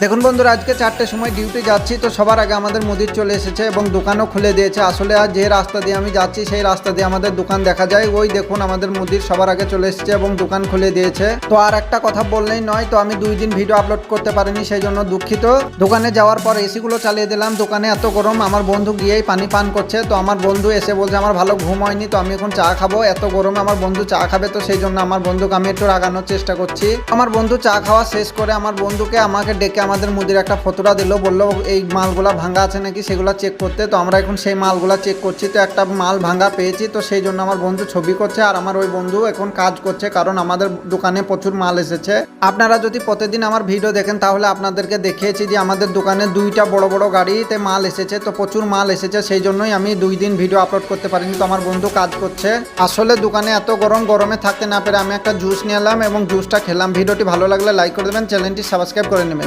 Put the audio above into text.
দেখুন বন্ধুরা, আজকে 4টের সময় ডিউটি যাচ্ছি, তো সবার আগে আমাদের মুদির চলে এসেছে এবং দোকানও খুলে দিয়েছে। আসলে আজ যে রাস্তা দিয়ে আমি যাচ্ছি সেই রাস্তা দিয়ে আমাদের দোকান দেখা যায়। ওই দেখুন আমাদের মুদির সবার আগে চলে এসেছে এবং দোকান খুলে দিয়েছে। তো আর একটা কথা বললেই নয়, তো আমি 2 দিন ভিডিও আপলোড করতে পারিনি, সেই জন্য দুঃখিত। দোকানে যাওয়ার পর এসিগুলো চালিয়ে দিলাম। দোকানে এত গরম, আমার বন্ধু গিয়েই পানি পান করছে। তো আমার বন্ধু এসে বলছে আমার ভালো ঘুম হয়নি, তো আমি এখন চা খাবো। এত গরমে আমার বন্ধু চা খাবে, তো সেই জন্য আমার বন্ধুকে আমি একটু রাগানোর চেষ্টা করছি। আমার বন্ধু চা খাওয়া শেষ করে আমার বন্ধুকে আমাকে ডেকে আমাদের মুদির একটা ফটোটা দিল, বললো এই মালগুলা ভাঙা আছে নাকি সেগুলো চেক করতে। তো আমরা এখন সেই মালগুলা চেক করছি। তো একটা মাল ভাঙা পেয়েছি, তো সেই জন্য আমার বন্ধু ছবি করছে আর আমার ওই বন্ধু এখন কাজ করছে, কারণ আমাদের দোকানে প্রচুর মাল এসেছে। আপনারা যদি প্রতিদিন আমার ভিডিও দেখেন তাহলে আপনাদেরকে দেখিয়েছি যে আমাদের দোকানে 2টা বড় বড় গাড়িতে মাল এসেছে। তো প্রচুর মাল এসেছে, সেই জন্যই আমি 2 দিন ভিডিও আপলোড করতে পারিনি। তো আমার বন্ধু কাজ করছে। আসলে দোকানে এত গরমে থাকতে না পেরে আমি একটা জুস নিয়ে এলাম এবং জুসটা খেলাম। ভিডিওটি ভালো লাগলে লাইক করে দেবেন, চ্যানেলটি সাবস্ক্রাইব করে নেবেন।